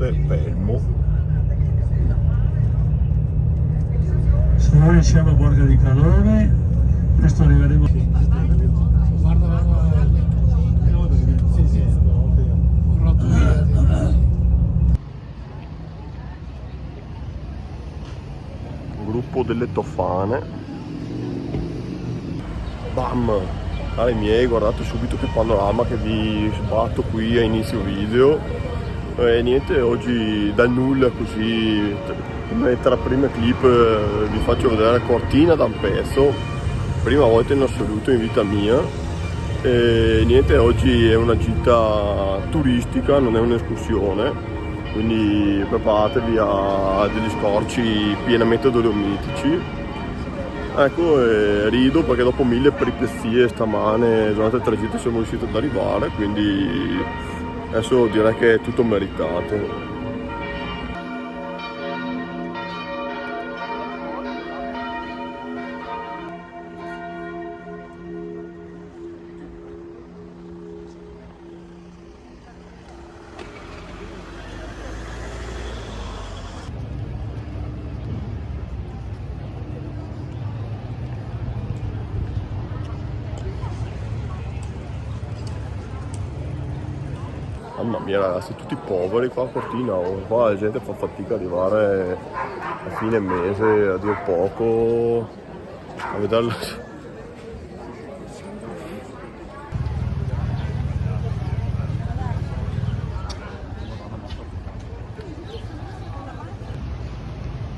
Monte Pelmo. Noi siamo a Borga di Calore, questo arriveremo. Gruppo delle Tofane. Bam! Cari miei, guardate subito che panorama che vi sbatto qui a inizio video. E niente, oggi dal nulla così, come tra prime clip vi faccio vedere Cortina d'Ampezzo, prima volta in assoluto in vita mia. E niente, oggi è una gita turistica, non è un'escursione, quindi preparatevi a degli scorci pienamente dolomitici. Ecco, rido perché dopo 1000 peripezie stamane durante il tragitto siamo riusciti ad arrivare, quindi adesso direi che è tutto meritato. Mamma mia ragazzi, tutti poveri qua a Cortina, qua la gente fa fatica ad arrivare a fine mese, a dir poco, a vederla.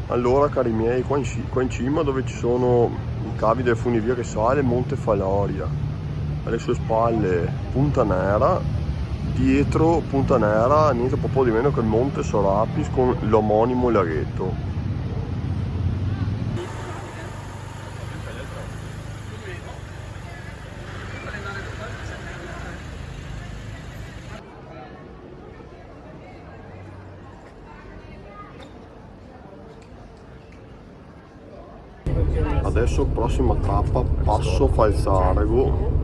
Allora cari miei, qua in cima dove ci sono i cavi delle funivie che sale, Monte Faloria, alle sue spalle Punta Nera, dietro Punta Nera niente po' di meno che il Monte Sorapis con l'omonimo laghetto. Adesso prossima tappa Passo Falzarego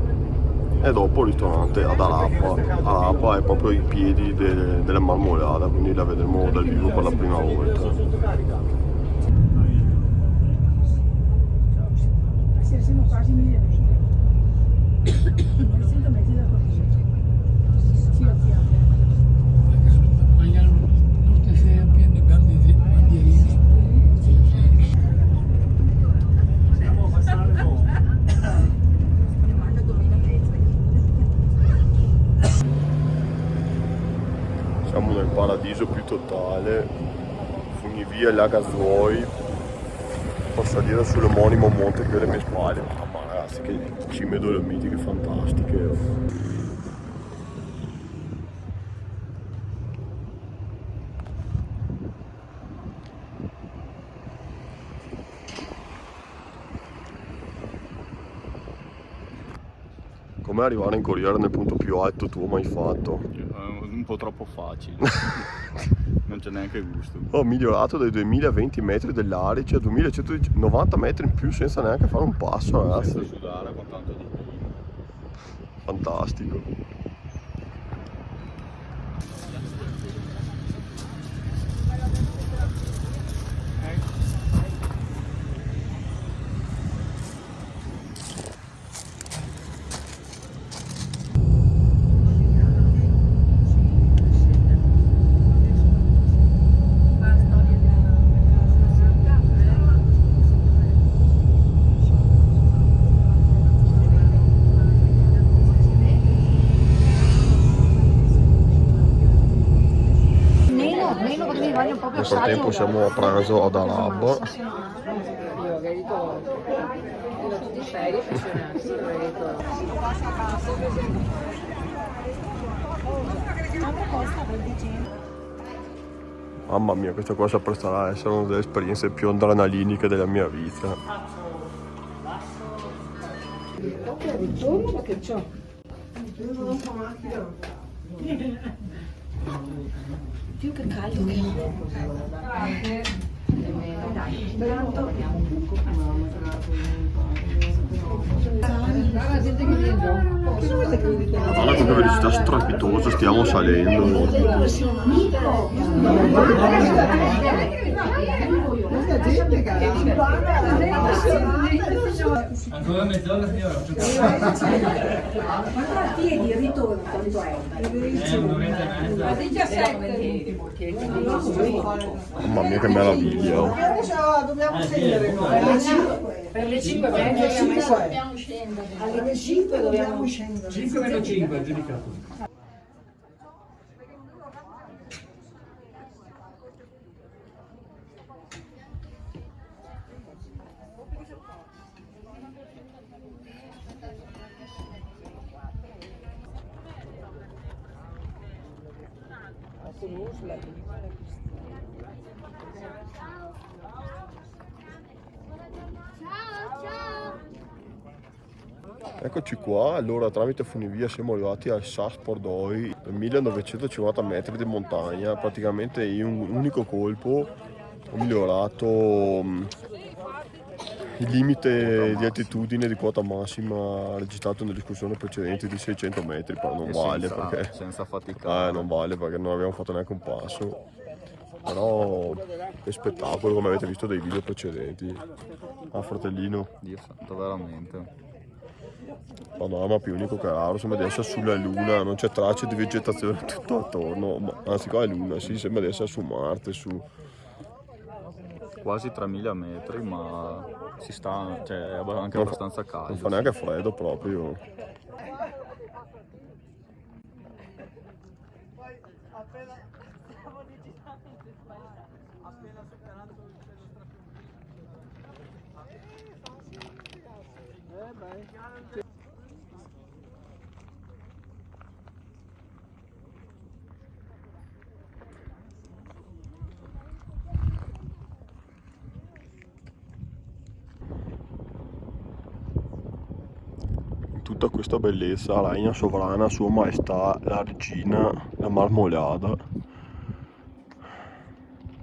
e dopo ristorante ad Arapa. Arapa è proprio ai piedi della Marmolada, quindi la vedremo dal vivo per la prima volta. Siamo nel paradiso più totale, funivia Lagazuoi, posso salire sull'omonimo monte qui alle mie spalle. Mamma ragazzi, che cime dolomitiche fantastiche. Com'è arrivare in Corriere nel punto più alto tu mai fatto? Un po' troppo facile, non c'è neanche gusto. Ho migliorato dai 2020 metri dell'Arice a 2190 metri in più senza neanche fare un passo, ragazzi. Senza sudare con tanto di chili. Fantastico. Nel frattempo siamo a pranzo ad Araba. Mamma mia, questa qua si appresterà a essere una delle esperienze più adrenaliniche della mia vita. Più che caldo che anche Guarda con che velocità strepitosa stiamo salendo. Ancora mezz'ora signora? Ma a piedi il ritorno quanto è? Un'oretta e mezza. A 17. Mamma mia che meraviglia. Oh. Dobbiamo scendere qua. Per le 5 dobbiamo scendere. Alle 5 dobbiamo scendere. 5 meno 5, giudicato. Eccoci qua, allora tramite funivia siamo arrivati al Sas Pordoi, 1950 metri di montagna, praticamente in un unico colpo ho migliorato il limite di altitudine di quota massima registrato nell'escursione precedente di 600 metri, però non vale perché senza faticare. non vale perché non abbiamo fatto neanche un passo. Però che spettacolo, come avete visto dai video precedenti. Ah, fratellino. Dio santo, veramente. Madonna, ma più unico che raro, sembra di essere sulla luna, non c'è traccia di vegetazione tutto attorno, anzi qua è luna, sì, sembra di essere su Marte, su... Quasi 3000 metri, ma si sta, cioè è anche abbastanza caldo. Non fa neanche freddo proprio. Tutta questa bellezza regna sovrana Sua Maestà la Regina, la Marmolada.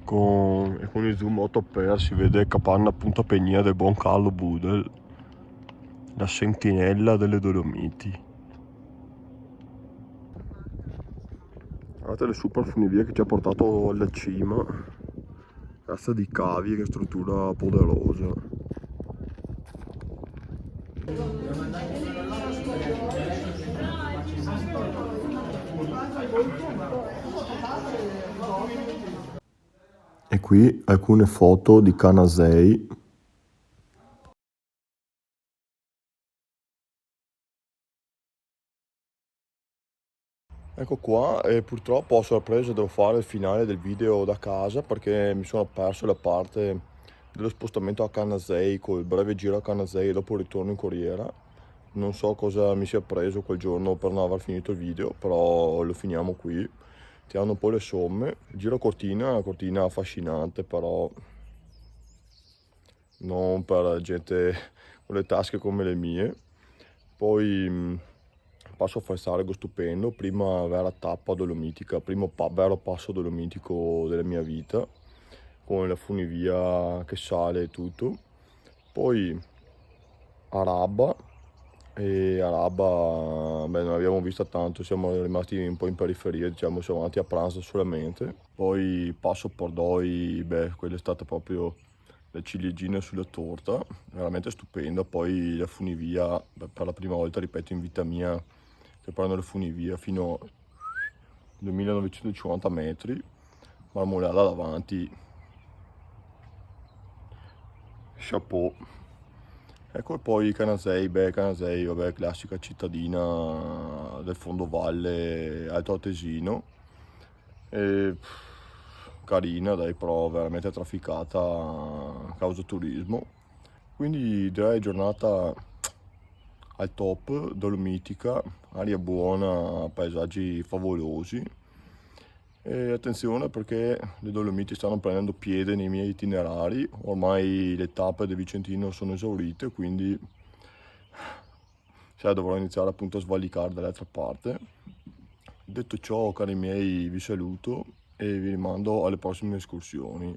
Con il zoom 8x si vede Capanna Punta Pegnia del buon Carlo Budel, la sentinella delle Dolomiti. Guardate le super funivie che ci ha portato alla cima, razza di cavi, che struttura poderosa. E qui alcune foto di Canasei. Ecco qua, e purtroppo ho sorpresa, devo fare il finale del video da casa perché mi sono perso la parte dello spostamento a Canasei, col breve giro a Canasei e dopo il ritorno in Corriera. Non so cosa mi sia preso quel giorno per non aver finito il video, però lo finiamo qui. Tirando un po' le somme. Il giro Cortina è una cortina affascinante, però non per gente con le tasche come le mie. Poi passo a Falsarego stupendo, prima vera tappa dolomitica, primo vero passo dolomitico della mia vita, con la funivia che sale e tutto. Poi Araba, e Araba, beh, non abbiamo vista tanto, siamo rimasti un po' in periferia, diciamo, siamo andati a pranzo solamente. Poi passo Pordoi, beh, quella è stata proprio la ciliegina sulla torta, veramente stupenda. Poi la funivia, beh, per la prima volta, ripeto, in vita mia, che prendo la funivia fino a 2950 metri, Marmolada davanti, chapeau. Ecco, e poi Canasei, beh, Canasei, vabbè, classica cittadina del fondovalle altoatesino, e carina, dai, però veramente trafficata a causa turismo. Quindi direi giornata al top, dolomitica, aria buona, paesaggi favolosi. E attenzione perché le Dolomiti stanno prendendo piede nei miei itinerari, ormai le tappe del Vicentino sono esaurite, quindi dovrò iniziare appunto a svalicare dall'altra parte. Detto ciò, cari miei, vi saluto e vi rimando alle prossime escursioni.